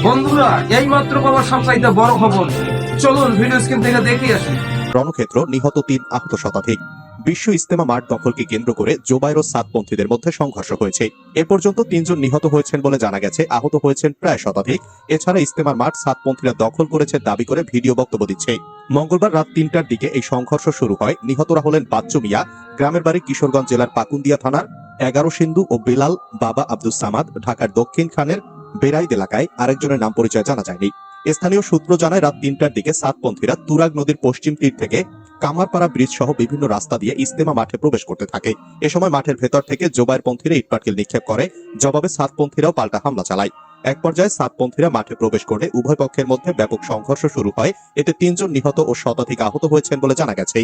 বন্ধুরা, এই মাত্র পাওয়া সবচাইতে বড় খবর, চলুন ভিডিও স্ক্রিন থেকে দেখে আসি। রণক্ষেত্র, নিহত ৩, আহত শতাধিক। বিশ্ব ইজতেমা মাঠ দখলকে কেন্দ্র করে জোবায়ের ও সাদপন্থীদের মধ্যে সংঘর্ষ হয়েছে। এ পর্যন্ত ৩ জন নিহত হয়েছেন বলে জানা গেছে, আহত হয়েছেন প্রায় শতাধিক। এছাড়া ইজতেমার মাঠ সাদপন্থীরা দখল করেছে দাবি করে ভিডিও বক্তব্য দিচ্ছে। মঙ্গলবার রাত ৩টার দিকে এই সংঘর্ষ শুরু হয়। নিহতরা হলেন বাচ্চু মিয়া, গ্রামের বাড়ি কিশোরগঞ্জ জেলার পাকুন্দিয়া থানার ১১ সিন্ধু, ও বেলাল বাবা আব্দুস সামাদ, ঢাকার দক্ষিণ খানের বেরাইদ এলাকায়। আরেকজনের নাম পরিচয় জানা যায়নি। স্থানীয় সূত্র জানায়, রাত ৩টার দিকে সাদপন্থীরা তুরাগ নদীর পশ্চিম তীর থেকে কামারপাড়া ব্রিজ সহ বিভিন্ন রাস্তা দিয়ে ইজতেমা মাঠে প্রবেশ করতে থাকে। এ সময় মাঠের ভেতর থেকে জোবায়েরপন্থীরা ইটপাটকেল নিক্ষেপ করে। জবাবে সাদপন্থীরাও পাল্টা হামলা চালায়। এক পর্যায়ে সাদপন্থীরা মাঠে প্রবেশ করলে উভয় পক্ষের মধ্যে ব্যাপক সংঘর্ষ শুরু হয়। এতে ৩ জন নিহত ও শতাধিক আহত হয়েছেন বলে জানা গেছে।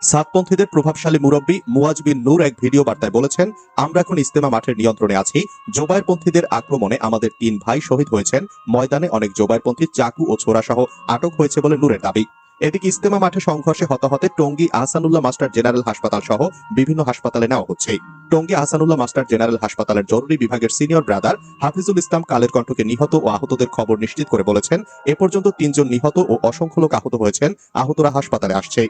সাদপন্থীদের প্রভাবশালী মুরব্বী মুয়াজ বিন নূর এক ভিডিও বার্তায় বলেছেন, আমরা এখন ইজতেমা মাঠের নিয়ন্ত্রণে আছি। জোবায়েরপন্থীদের আক্রমণে আমাদের ৩ ভাই শহীদ হয়েছেন। ময়দানে অনেক জোবায়েরপন্থী চাকু ও ছোরা সহ আটক হয়েছে বলে নূরের দাবি। এদিকে ইজতেমা মাঠে সংঘর্ষে হতাহতে টঙ্গী আহসানুল্লাহ মাস্টার জেনারেল হাসপাতাল সহ বিভিন্ন হাসপাতালে নেওয়া হচ্ছে। টঙ্গী আহসানুল্লাহ মাস্টার জেনারেল হাসপাতালের জরুরি বিভাগের সিনিয়র ব্রাদার হাফিজুল ইসলাম কালের কণ্ঠকে নিহত ও আহতদের খবর নিশ্চিত করে বলেছেন, এ পর্যন্ত ৩ জন নিহত ও অসংখ্য লোক আহত হয়েছেন। আহতরা হাসপাতালে আসছে।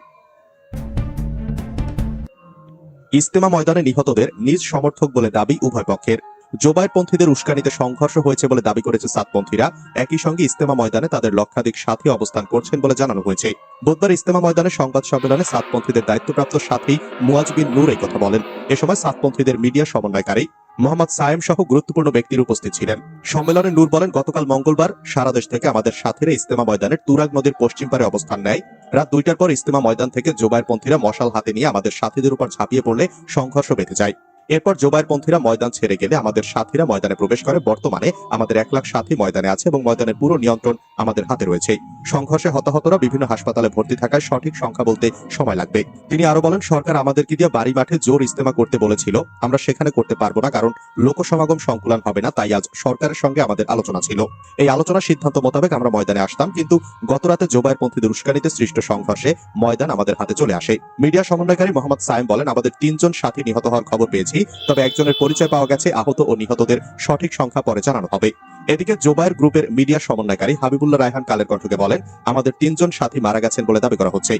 ইজতেমা ময়দানে নিহতদের নিজ সমর্থক বলে দাবি উভয় পক্ষের। জোবায়েরপন্থীদের উস্কানিতে সংঘর্ষ হয়েছে বলে দাবি করেছে সাদপন্থীরা। একই সঙ্গে ইজতেমা ময়দানে তাদের লক্ষাধিক সাথী অবস্থান করছেন বলে জানানো হয়েছে। বুধবার ইজতেমা ময়দানে সংবাদ সম্মেলনে সাদপন্থীদের দায়িত্বপ্রাপ্ত সাথী মুয়াজ বিন নূর এই কথা বলেন। এ সময় সাদপন্থীদের মিডিয়া সমন্বয়কারী মোহাম্মদ সায়েম সহ গুরুত্বপূর্ণ ব্যক্তির উপস্থিত ছিলেন। সম্মেলনে নূর বলেন, গতকাল মঙ্গলবার সারা দেশ থেকে আমাদের সাথীরা ইজতেমা ময়দানের তুরাগ নদীর পশ্চিম পারে অবস্থান নেয়। রাত ২টার পর ইজতেমা ময়দান থেকে জোবায়েরপন্থীরা মশাল হাতে নিয়ে আমাদের সাথীদের উপর ঝাঁপিয়ে পড়লে সংঘর্ষ বেঁধে যায়। এরপর জোবায়েরপন্থীরা ময়দান ছেড়ে গেলে আমাদের সাথীরা ময়দানে প্রবেশ করে। বর্তমানে আমাদের ১ লাখ সাথী ময়দানে আছে এবং ময়দানের পুরো নিয়ন্ত্রণ আমাদের হাতে রয়েছে। সংঘর্ষে হতাহতরা বিভিন্ন হাসপাতালে ভর্তি থাকায় সঠিক সংখ্যা বলতে সময় লাগবে। তিনি আরো বলেন, সরকার আমাদেরকে দিয়ে বাড়ি মাঠে জোর ইজতেমা করতে বলেছিল, আমরা সেখানে করতে পারবো না, কারণ লোকসমাগম সংকুলান হবে না। তাই আজ সরকারের সঙ্গে আমাদের আলোচনা ছিল। এই আলোচনার সিদ্ধান্ত মোতাবেক আমরা ময়দানে আসতাম, কিন্তু গতরাতে জোবায়েরপন্থীদের উস্কানিতে সৃষ্ট সংঘর্ষে ময়দান আমাদের হাতে চলে আসে। মিডিয়া সমন্বয়কারী মোহাম্মদ সায়েম বলেন, আমাদের ৩ জন সাথী নিহত হওয়ার খবর পেয়েছি, তবে একজনের পরিচয় পাওয়া গেছে। আহত ও নিহতদের সঠিক সংখ্যা পরে জানানো হবে। এদিকে জোবায়ের গ্রুপের মিডিয়া সমন্বয়কারী হাবিবুল্লাহ রায়হান কালের কণ্ঠকে বলেন, আমাদের ৩ জন সাথী মারা গেছেন বলে দাবি করা হচ্ছে।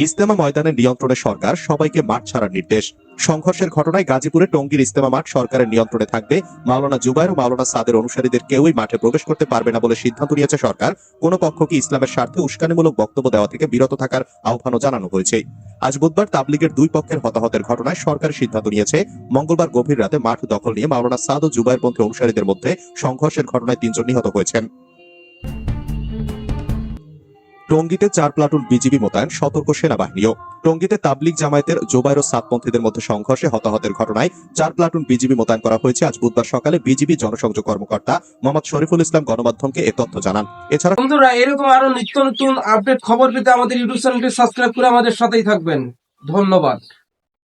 ইজতেমা ময়দানের নিয়ন্ত্রণে সরকার, সবাইকে মাঠ ছাড়ার নির্দেশ। সংঘর্ষের ঘটনায় গাজীপুরে টঙ্গীর ইজতেমা মাঠ সরকারের নিয়ন্ত্রণে থাকবে। মাওলানা জুবায়ের ও মাওলানা সাদের অনুসারীদের কেউই মাঠে প্রবেশ করতে পারবে না বলে সিদ্ধান্ত নিয়েছে সরকার। কোন পক্ষকে ইসলামের স্বার্থে উস্কানিমূলক বক্তব্য দেওয়া থেকে বিরত থাকার আহ্বানও জানানো হয়েছে। আজ বুধবার তাবলিগের ২ পক্ষের হতাহতের ঘটনায় সরকার সিদ্ধান্ত নিয়েছে, মঙ্গলবার গভীর রাতে মাঠ দখল নিয়ে মাওলানা সাদ ও জুবায়েরপন্থী অনুসারীদের মধ্যে সংঘর্ষের ঘটনায় ৩ জন নিহত হয়েছেন। টঙ্গীতে ৪ প্লাটুন বিজিবি মোতায়েন, সতর্ক সেনাবাহিনীও। টঙ্গীতে তাবলিগ জামায়াতের জোবায়ের ও সাদপন্থীদের মধ্যে সংঘর্ষে হতাহতের ঘটনায় ৪ প্লাটুন বিজিবি মোতায়েন করা হয়েছে। আজ বুধবার সকালে বিজিবি জনসংযোগ কর্মকর্তা মোহাম্মদ শরীফুল ইসলাম গণমাধ্যমকে এ তথ্য জানান। এছাড়া বন্ধুরা, এরকম আরো নিত্য নতুন আপডেট খবর পেতে আমাদের ইউটিউব চ্যানেলটি সাবস্ক্রাইব করে আমাদের সাথেই থাকবেন। ধন্যবাদ।